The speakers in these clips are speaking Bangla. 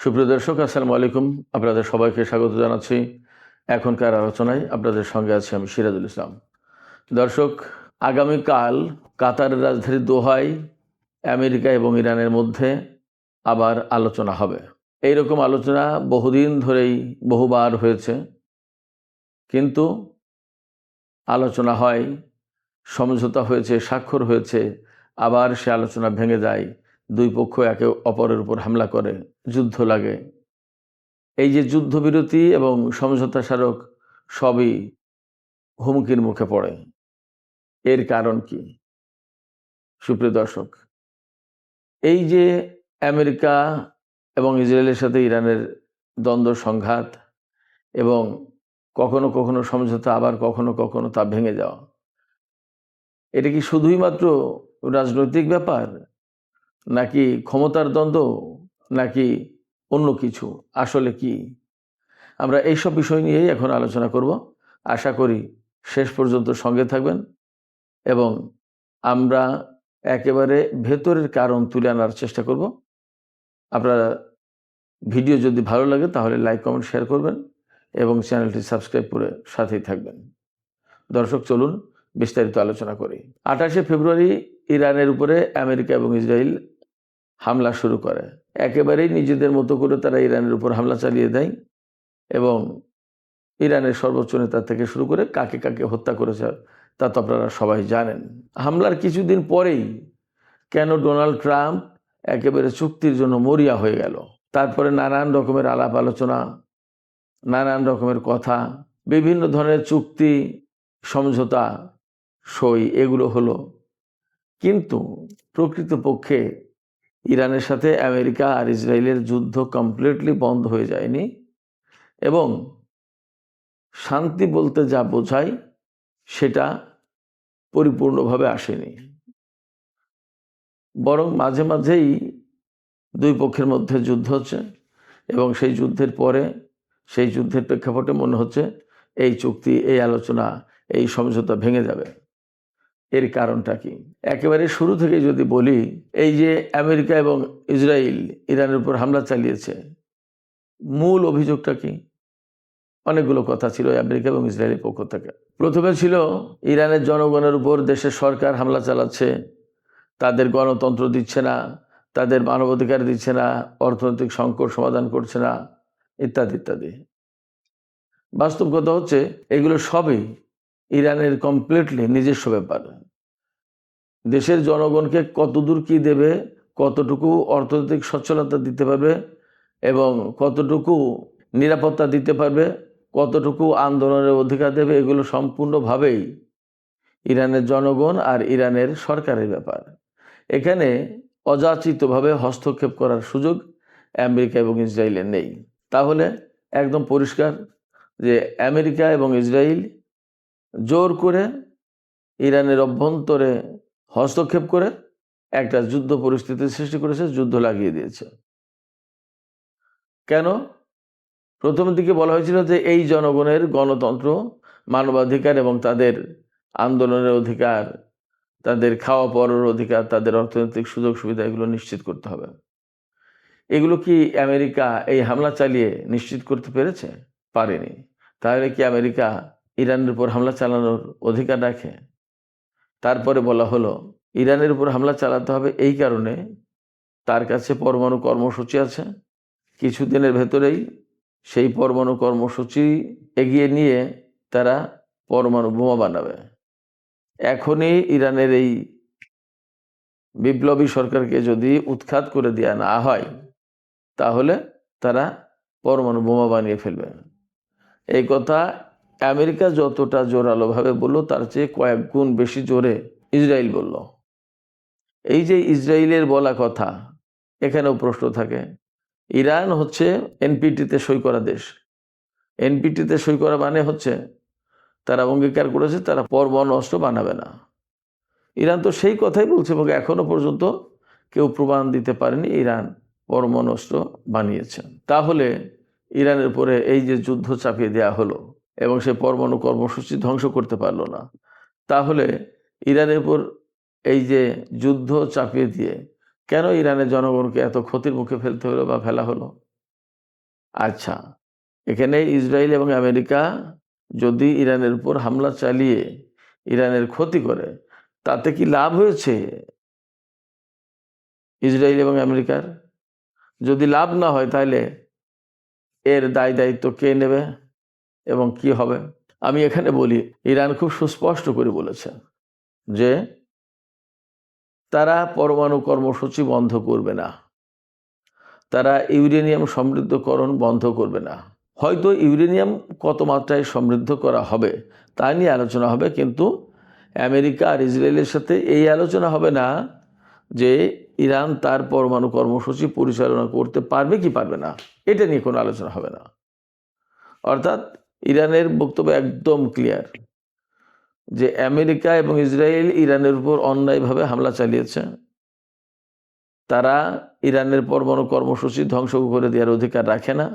সুপ্রিয় দর্শক, আসসালামু আলাইকুম। আপনাদের সবাইকে স্বাগত জানাচ্ছি এখনকার আলোচনায়। আপনাদের সঙ্গে আছি আমি সিরাজুল ইসলাম। দর্শক, আগামীকাল কাতারের রাজধানী দোহায় আমেরিকা এবং ইরানের মধ্যে আবার আলোচনা হবে। এইরকম আলোচনা বহুদিন ধরেই বহুবার হয়েছে, কিন্তু আলোচনা হয়, সমঝোতা হয়েছে, স্বাক্ষর হয়েছে, আবার সে আলোচনা ভেঙে যায়। দুই পক্ষ একে অপরের উপর হামলা করে, যুদ্ধ লাগে। এই যে যুদ্ধবিরতি এবং সমঝোতা স্মারক সবই হুমকির মুখে পড়ে। এর কারণ কি? সুপ্রিয় দর্শক, এই যে আমেরিকা এবং ইসরায়েলের সাথে ইরানের দ্বন্দ্ব সংঘাত এবং কখনো কখনো সমঝোতা, আবার কখনো কখনো তা ভেঙে যাওয়া, এটা কি শুধুই মাত্র রাজনৈতিক ব্যাপার, নাকি ক্ষমতার দ্বন্দ্ব, নাকি অন্য কিছু? আসলে কি? আমরা এইসব বিষয় নিয়েই এখন আলোচনা করব। আশা করি শেষ পর্যন্ত সঙ্গে থাকবেন এবং আমরা একেবারে ভেতরের কারণ তুলে আনার চেষ্টা করব। আপনারা ভিডিও যদি ভালো লাগে তাহলে লাইক, কমেন্ট, শেয়ার করবেন এবং চ্যানেলটি সাবস্ক্রাইব করে সাথেই থাকবেন। দর্শক, চলুন বিস্তারিত আলোচনা করি। 28শে ফেব্রুয়ারি ইরানের উপরে আমেরিকা এবং ইসরায়েল হামলা শুরু করে। একেবারেই নিজেদের মতো করে তারা ইরানের উপর হামলা চালিয়ে দেয় এবং ইরানের সর্বোচ্চ নেতা থেকে শুরু করে কাকে কাকে হত্যা করেছে তা তো আপনারা সবাই জানেন। হামলার কিছুদিন পরেই কেন ডোনাল্ড ট্রাম্প একেবারে চুক্তির জন্য মরিয়া হয়ে গেল। তারপরে নানান রকমের আলাপ আলোচনা, নানান রকমের কথা, বিভিন্ন ধরনের চুক্তি, সমঝোতা, সই, এগুলো হলো। কিন্তু প্রকৃতপক্ষে ইরানের সাথে আমেরিকা আর ইসরায়েলের যুদ্ধ কমপ্লিটলি বন্ধ হয়ে যায়নি এবং শান্তি বলতে যা বোঝায় সেটা পরিপূর্ণভাবে আসেনি। বরং মাঝে মাঝেই দুই পক্ষের মধ্যে যুদ্ধ হচ্ছে এবং সেই যুদ্ধের পরে, সেই যুদ্ধের প্রেক্ষাপটে মনে হচ্ছে এই চুক্তি, এই আলোচনা, এই সমঝোতা ভেঙে যাবে। এর কারণটা কি? একেবারে শুরু থেকে যদি বলি, এই যে আমেরিকা এবং ইসরায়েল ইরানের উপর হামলা চালিয়েছে, মূল অভিযোগটা কি? অনেকগুলো কথা ছিল আমেরিকা এবং ইসরায়েলের পক্ষ থেকে। প্রথমে ছিল ইরানের জনগণের উপর দেশের সরকার হামলা চালাচ্ছে, তাদের গণতন্ত্র দিচ্ছে না, তাদের মানবাধিকার দিচ্ছে না, অর্থনৈতিক সংকট সমাধান করছে না, ইত্যাদি ইত্যাদি। বাস্তব কথা হচ্ছে এগুলো সবই ইরানের কমপ্লিটলি নিজস্ব ব্যাপার। দেশের জনগণকে কতদূর কি দেবে, কতটুকু অর্থনৈতিক সচ্ছলতা দিতে পারবে এবং কতটুকু নিরাপত্তা দিতে পারবে, কতটুকু আন্দোলনের অধিকার দেবে, এগুলো সম্পূর্ণভাবেই ইরানের জনগণ আর ইরানের সরকারের ব্যাপার। এখানে অযাচিতভাবে হস্তক্ষেপ করার সুযোগ আমেরিকা এবং ইসরায়েলের নেই। তাহলে একদম পরিষ্কার যে আমেরিকা এবং ইসরায়েল জোর করে ইরানের অভ্যন্তরে হস্তক্ষেপ করে একটা যুদ্ধ পরিস্থিতির সৃষ্টি করেছে, যুদ্ধ লাগিয়ে দিয়েছে। কেন? প্রথমের দিকে বলা হয়েছিল যে এই জনগণের গণতন্ত্র, মানবাধিকার এবং তাদের আন্দোলনের অধিকার, তাদের খাওয়া পড়ার অধিকার, তাদের অর্থনৈতিক সুযোগ সুবিধা, এগুলো নিশ্চিত করতে হবে। এগুলো কি আমেরিকা এই হামলা চালিয়ে নিশ্চিত করতে পেরেছে? পারেনি। তাহলে কি আমেরিকা ইরানের উপর হামলা চালানোর অধিকার রাখে? তারপরে বলা হলো ইরানের উপর হামলা চালাতে হবে এই কারণে তার কাছে পরমাণু কর্মসূচি আছে, কিছুদিনের ভেতরেই সেই পরমাণু কর্মসূচি এগিয়ে নিয়ে তারা পরমাণু বোমা বানাবে। এখনই ইরানের এই বিপ্লবী সরকারকে যদি উৎখাত করে দেওয়া না হয় তাহলে তারা পরমাণু বোমা বানিয়ে ফেলবে। এই কথা আমেরিকা যতটা জোরালোভাবে বলল তার চেয়ে কয়েক গুণ বেশি জোরে ইসরায়েল বলল। এই যে ইসরায়েলের বলা কথা, এখানেও প্রশ্ন থাকে। ইরান হচ্ছে এনপিটিতে সই করা দেশ। এনপিটিতে সই করা মানে হচ্ছে তারা অঙ্গীকার করেছে তারা পরমাণু অস্ত্র বানাবে না। ইরান তো সেই কথাই বলছে এবং এখনো পর্যন্ত কেউ প্রমাণ দিতে পারেনি ইরান পরমাণু অস্ত্র বানিয়েছে। তাহলে ইরানের উপরে এই যে যুদ্ধ চাপিয়ে দেওয়া হলো এবং সে পরমাণু কর্মসূচি ধ্বংস করতে পারলো না, তাহলে ইরানের উপর এই যে যুদ্ধ চাপিয়ে দিয়ে কেন ইরানের জনগণকে এত ক্ষতির মুখে ফেলতে হলো বা ফেলা হলো? আচ্ছা, এখানে ইসরায়েল এবং আমেরিকা যদি ইরানের উপর হামলা চালিয়ে ইরানের ক্ষতি করে, তাতে কি লাভ হয়েছে ইসরায়েল এবং আমেরিকার? যদি লাভ না হয় তাহলে এর দায়িত্ব কে নেবে এবং কি হবে? আমি এখানে বলি, ইরান খুব সুস্পষ্ট করে বলেছে যে তারা পরমাণু কর্মসূচি বন্ধ করবে না, তারা ইউরেনিয়াম সমৃদ্ধকরণ বন্ধ করবে না। হয়তো ইউরেনিয়াম কত মাত্রায় সমৃদ্ধ করা হবে তা নিয়ে আলোচনা হবে, কিন্তু আমেরিকা আর ইসরায়েলের সাথে এই আলোচনা হবে না যে ইরান তার পরমাণু কর্মসূচি পরিচালনা করতে পারবে কি পারবে না, এটা নিয়ে কোনো আলোচনা হবে না। অর্থাৎ ইরানের বক্তব্য একদম ক্লিয়ার যে আমেরিকা এবং ইসরায়েল ইরানের উপর অন্যায়ভাবে হামলা চালিয়েছে, তারা ইরানের পরমাণু কর্মসূচি ধ্বংস করে দেওয়ার অধিকার রাখে না।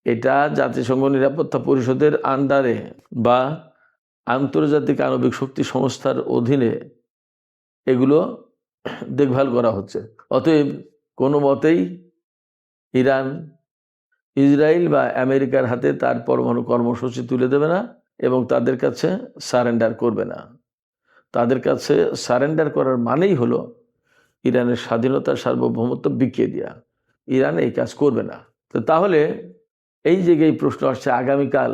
এটা জাতিসংঘ নিরাপত্তা পরিষদের আন্ডারে বা আন্তর্জাতিক আণবিক শক্তি সংস্থার অধীনে এগুলো দেখভাল করা হচ্ছে। অতএব কোনো মতেই ইরান ইসরায়েল বা আমেরিকার হাতে তার পরমাণু কর্মসূচি তুলে দেবে না এবং তাদের কাছে সারেন্ডার করবে না। তাদের কাছে সারেন্ডার করার মানেই হলো ইরানের স্বাধীনতা সার্বভৌমত্ব বিকিয়ে দেওয়া। ইরান এই কাজ করবে না। তো তাহলে এই জায়গায় প্রশ্ন আসছে, আগামীকাল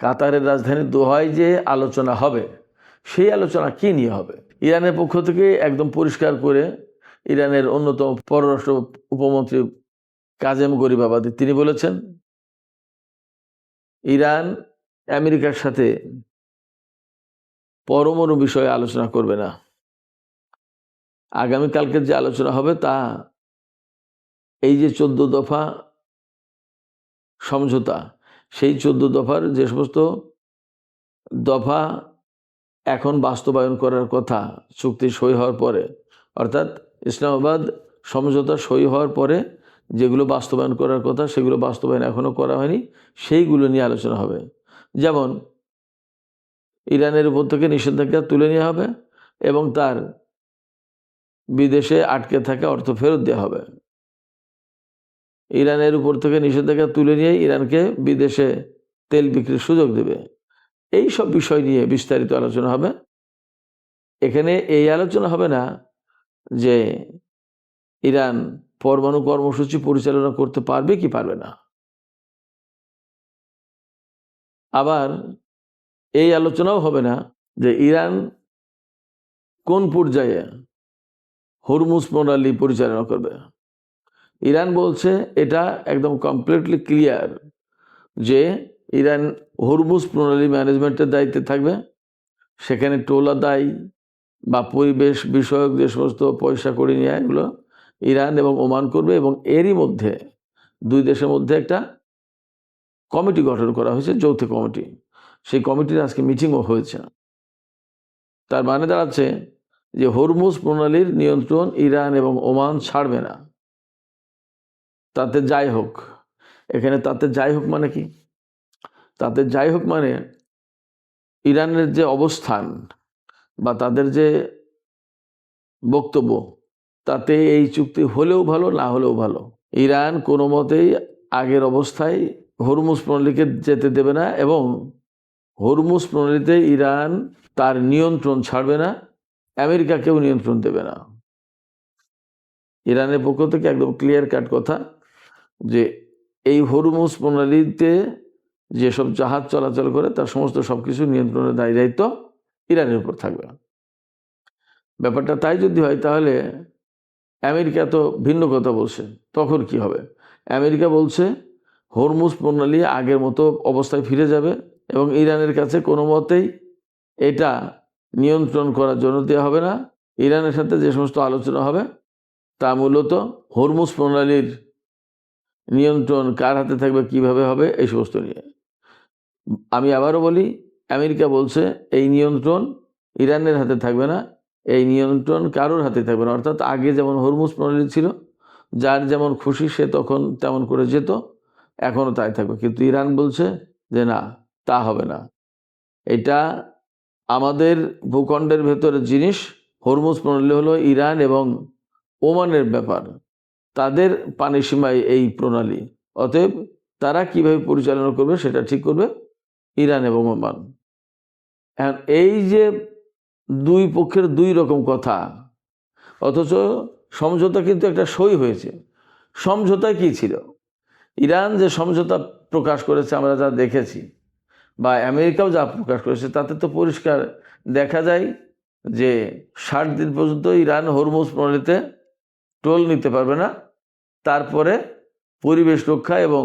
কাতারের রাজধানী দোহায় যে আলোচনা হবে, সেই আলোচনা কি নিয়ে হবে? ইরানের পক্ষ থেকে একদম পরিষ্কার করে ইরানের অন্যতম পররাষ্ট্র উপমন্ত্রী কাজেম গরিবাবাদী তিনি বলেছেন, ইরান আমেরিকার সাথে পরমাণু বিষয়ে আলোচনা করবে না। আগামীকালকে যে আলোচনা হবে তা এই যে 14 দফা সমঝোতা, সেই 14 দফার যে সমস্ত দফা এখন বাস্তবায়ন করার কথা চুক্তি সই হওয়ার পরে, অর্থাৎ ইসলামাবাদ সমঝোতা সই হওয়ার পরে যেগুলো বাস্তবায়ন করার কথা সেগুলো বাস্তবায়ন এখনও করা হয়নি, সেইগুলো নিয়ে আলোচনা হবে। যেমন ইরানের উপর থেকে নিষেধাজ্ঞা তুলে নেওয়া হবে এবং তার বিদেশে আটকে থাকা অর্থ ফেরত দেওয়া হবে। ইরানের উপর থেকে নিষেধাজ্ঞা তুলে নিয়ে ইরানকে বিদেশে তেল বিক্রির সুযোগ দেবে। এই সব বিষয় নিয়ে বিস্তারিত আলোচনা হবে। এখানে এই আলোচনা হবে না যে ইরান পরমাণু কর্মসূচি পরিচালনা করতে পারবে কি পারবে না। আবার এই আলোচনাও হবে না যে ইরান কোন পর্যায়ে হরমুজ প্রণালী পরিচালনা করবে। ইরান বলছে এটা একদম কমপ্লিটলি ক্লিয়ার যে ইরান হরমুজ প্রণালী ম্যানেজমেন্টের দায়িত্বে থাকবে। সেখানে টোল আদায় বা পরিবেশ বিষয়ক যে সমস্ত পয়সা কড়ি নিয়ে এগুলো ইরান এবং ওমান করবে, এবং এরই মধ্যে দুই দেশের মধ্যে একটা কমিটি গঠন করা হয়েছে, যৌথ কমিটি। সেই কমিটির আজকে মিটিংও হয়েছে। তার মানে দাঁড়াচ্ছে যে হরমুজ প্রণালীর নিয়ন্ত্রণ ইরান এবং ওমান ছাড়বে না, তাতে যাই হোক। এখানে তাতে যাই হোক মানে কি? তাতে যাই হোক মানে ইরানের যে অবস্থান বা তাদের যে বক্তব্য, তাতে এই চুক্তি হলেও ভালো না হলেও ভালো, ইরান কোনো মতেই আগের অবস্থায় হরমুজ প্রণালীকে যেতে দেবে না এবং হরমুজ প্রণালীতে ইরান তার নিয়ন্ত্রণ ছাড়বে না, আমেরিকাকেও নিয়ন্ত্রণ দেবে না। ইরানের পক্ষ থেকে একদম ক্লিয়ার কাট কথা যে এই হরমুজ প্রণালীতে যেসব জাহাজ চলাচল করে তার সমস্ত সবকিছু নিয়ন্ত্রণের দায়িত্ব ইরানের উপর থাকবে। ব্যাপারটা তাই যদি হয় তাহলে আমেরিকা তো ভিন্ন কথা বলছে, তখন কি হবে? আমেরিকা বলছে হরমুজ প্রণালী আগের মতো অবস্থায় ফিরে যাবে এবং ইরানের কাছে কোনো মতেই এটা নিয়ন্ত্রণ করার জন্য দেওয়া হবে না। ইরানের সাথে যে সমস্ত আলোচনা হবে তা মূলত হরমুজ প্রণালীর নিয়ন্ত্রণ কার হাতে থাকবে, কিভাবে হবে, এই সমস্ত নিয়ে। আমি আবারও বলি, আমেরিকা বলছে এই নিয়ন্ত্রণ ইরানের হাতে থাকবে না, এই নিয়ন্ত্রণ কারোর হাতে থাকবে না। অর্থাৎ আগে যেমন হরমুজ প্রণালী ছিল, যার যেমন খুশি সে তখন তেমন করে যেত, এখনও তাই থাকবে। কিন্তু ইরান বলছে যে না, তা হবে না, এটা আমাদের ভূখণ্ডের ভেতরের জিনিস। হরমুজ প্রণালী হলো ইরান এবং ওমানের ব্যাপার, তাদের পানি সীমায় এই প্রণালী, অতএব তারা কিভাবে পরিচালনা করবে সেটা ঠিক করবে ইরান এবং ওমান। এই যে দুই পক্ষের দুই রকম কথা, অথচ সমঝোতা কিন্তু একটা সই হয়েছে। সমঝোতা কি ছিল? ইরান যে সমঝোতা প্রকাশ করেছে আমরা যা দেখেছি, বা আমেরিকাও যা প্রকাশ করেছে, তাতে তো পরিষ্কার দেখা যায় যে 60 দিন পর্যন্ত ইরান হরমুজ প্রণালীতে টোল নিতে পারবে না। তারপরে পরিবেশ রক্ষা এবং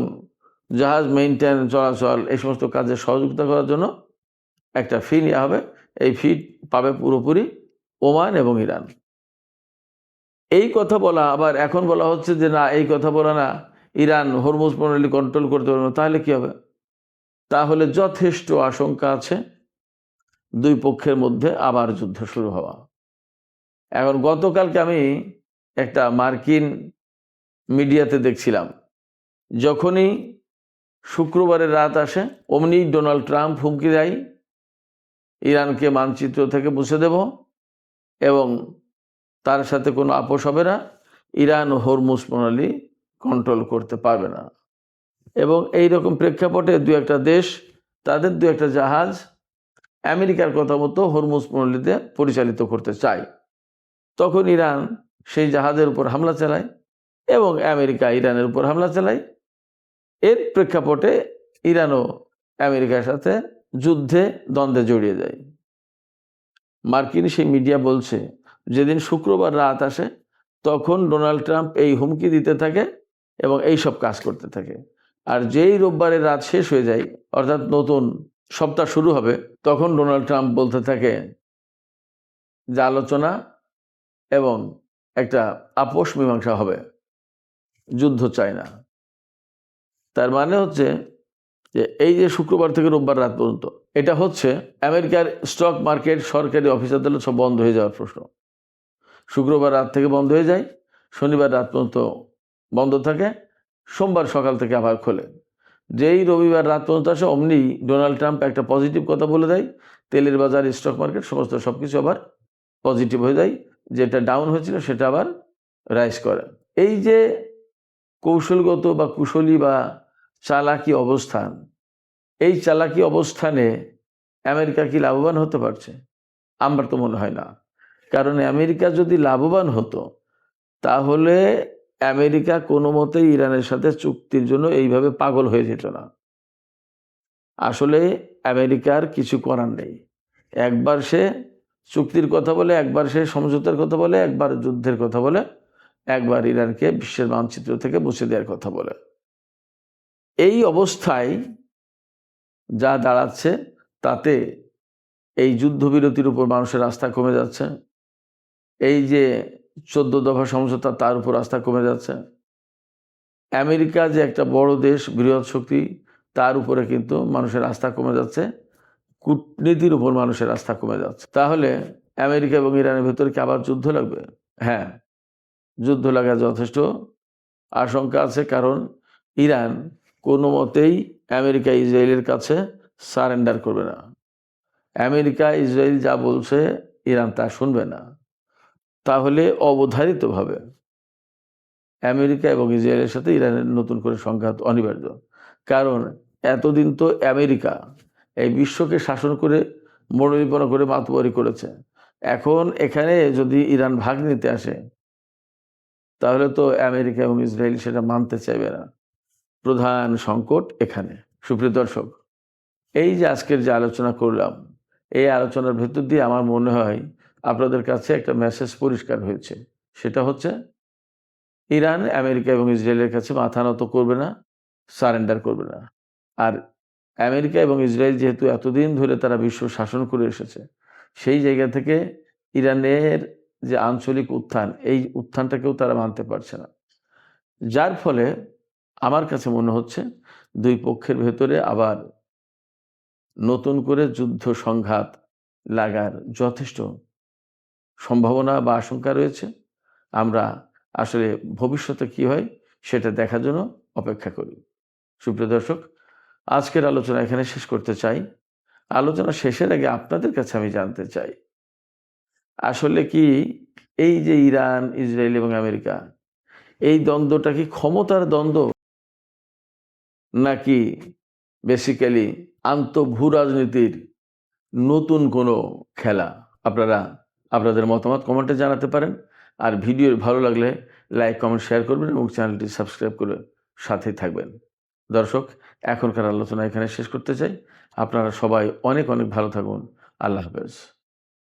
জাহাজ মেইনটেন চলাচল এই সমস্ত কাজে সহযোগিতা করার জন্য একটা ফি নেওয়া হবে। এই ফি পাবে পুরোপুরি ওমান এবং ইরান। এই কথা বলা, আবার এখন বলা হচ্ছে যে না, এই কথা বলা না, ইরান হরমুজ প্রণালী কন্ট্রোল করতে পারবে না। তাহলে কি হবে? তাহলে যথেষ্ট আশঙ্কা আছে দুই পক্ষের মধ্যে আবার যুদ্ধ শুরু হওয়া। এখন গতকালকে আমি একটা মার্কিন মিডিয়াতে দেখছিলাম, যখনই শুক্রবারের রাত আসে অমনি ডোনাল্ড ট্রাম্প হুমকি দেয় ইরানকে মানচিত্র থেকে মুছে দেব এবং তার সাথে কোনো আপোষ হবে না, ইরান হরমুজ প্রণালী কন্ট্রোল করতে পারবে না। এবং এই রকম প্রেক্ষাপটে দু একটা দেশ তাদের দু একটা জাহাজ আমেরিকার কথা মতো হরমুজ প্রণালীতে পরিচালিত করতে চায়। তখন ইরান সেই জাহাজের উপর হামলা চালায় এবং আমেরিকা ইরানের উপর হামলা চালায়। এর প্রেক্ষাপটে ইরানও আমেরিকার সাথে যুদ্ধে দ্বন্দ্বে জড়িয়ে যায়। মার্কিন সেই মিডিয়া বলছে যেদিন শুক্রবার রাত আসে তখন ডোনাল্ড ট্রাম্প এই হুমকি দিতে থাকে এবং এই সব কাজ করতে থাকে। আর যেই রোববারের রাত শেষ হয়ে যায়, অর্থাৎ নতুন সপ্তাহ শুরু হবে, তখন ডোনাল্ড ট্রাম্প বলতে থাকে যে আলোচনা এবং একটা আপোষ মীমাংসা হবে, যুদ্ধ চায় না। তার মানে হচ্ছে যে এই যে শুক্রবার থেকে রোববার রাত পর্যন্ত, এটা হচ্ছে আমেরিকার স্টক মার্কেট, সরকারি অফিস আদালত সব বন্ধ হয়ে যাওয়ার প্রশ্ন। শুক্রবার রাত থেকে বন্ধ হয়ে যায়, শনিবার রাত পর্যন্ত বন্ধ থাকে, সোমবার সকাল থেকে আবার খোলে। যেই রবিবার রাত পর্যন্ত আসে অমনি ডোনাল্ড ট্রাম্প একটা পজিটিভ কথা বলে দেয়, তেলের বাজার, স্টক মার্কেট সমস্ত সব কিছু আবার পজিটিভ হয়ে যায়, যেটা ডাউন হয়েছিল সেটা আবার রাইজ করে। এই যে কৌশলগত বা কুশলী বা চালাকি অবস্থান, এই চালাকি অবস্থানে আমেরিকা কি লাভবান হতে পারছে? আমার তো মনে হয় না। কারণ আমেরিকা যদি লাভবান হতো তাহলে আমেরিকা কোনো মতেই ইরানের সাথে চুক্তির জন্য এইভাবে পাগল হয়ে যেত না। আসলে আমেরিকার কিছু করার নেই। একবার সে চুক্তির কথা বলে, একবার সে সমঝোতার কথা বলে, একবার যুদ্ধের কথা বলে, একবার ইরানকে বিশ্বের মানচিত্র থেকে মুছে দেওয়ার কথা বলে। এই অবস্থায় যা দাঁড়াচ্ছে তাতে এই যুদ্ধবিরতির উপর মানুষের আস্থা কমে যাচ্ছে। এই যে 14 দফা সমঝোতা, তার উপর আস্থা কমে যাচ্ছে। আমেরিকা যে একটা বড় দেশ, বৃহৎ শক্তি, তার উপরে কিন্তু মানুষের আস্থা কমে যাচ্ছে। কূটনীতির উপর মানুষের আস্থা কমে যাচ্ছে। তাহলে আমেরিকা এবং ইরানের ভেতরে কি আবার যুদ্ধ লাগবে? হ্যাঁ, যুদ্ধ লাগার যথেষ্ট আশঙ্কা আছে। কারণ ইরান কোনো মতেই আমেরিকা ইসরায়েলের কাছে সারেন্ডার করবে না। আমেরিকা ইসরায়েল যা বলছে ইরান তা শুনবে না। তাহলে অবধারিতভাবে আমেরিকা এবং ইসরায়েলের সাথে ইরানের নতুন করে সংঘাত অনিবার্য। কারণ এতদিন তো আমেরিকা এই বিশ্বকে শাসন করে, মনোনিপনা করে, মাতবারি করেছে। এখন এখানে যদি ইরান ভাগ নিতে আসে তাহলে তো আমেরিকা এবং ইসরায়েল সেটা মানতে চাইবে না। প্রধান সংকট এখানে। সুপ্রিয় দর্শক, এই যে আজকের যে আলোচনা করলাম, এই আলোচনার ভেতর দিয়ে আমার মনে হয় আপনাদের কাছে একটা মেসেজ পরিষ্কার হয়েছে। সেটা হচ্ছে ইরান আমেরিকা এবং ইসরায়েলের কাছে মাথা নত করবে না, সারেন্ডার করবে না। আর আমেরিকা এবং ইসরায়েল যেহেতু এতদিন ধরে তারা বিশ্ব শাসন করে এসেছে, সেই জায়গা থেকে ইরানের যে আঞ্চলিক উত্থান, এই উত্থানটাকেও তারা মানতে পারছে না। যার ফলে আমার কাছে মনে হচ্ছে দুই পক্ষের ভেতরে আবার নতুন করে যুদ্ধ সংঘাত লাগার যথেষ্ট সম্ভাবনা বা আশঙ্কা রয়েছে। আমরা আসলে ভবিষ্যতে কি হয় সেটা দেখার জন্য অপেক্ষা করি। সুপ্রিয় দর্শক, আজকের আলোচনা এখানে শেষ করতে চাই। আলোচনা শেষের আগে আপনাদের কাছে আমি জানতে চাই, আসলে কি এই যে ইরান, ইসরায়েল এবং আমেরিকা, এই দ্বন্দ্বটা কি ক্ষমতার দ্বন্দ্ব নাকি বেসিক্যালি আন্তঃভূ রাজনীতির নতুন কোনো খেলা? আপনারা আপনাদের মতামত কমেন্টে জানাতে পারেন। আর ভিডিও ভালো লাগলে লাইক, কমেন্ট, শেয়ার করবেন এবং চ্যানেলটি সাবস্ক্রাইব করে সাথেই থাকবেন। দর্শক, এখনকার আলোচনা এখানে শেষ করতে চাই। আপনারা সবাই অনেক অনেক ভালো থাকুন। আল্লাহ হাফেজ।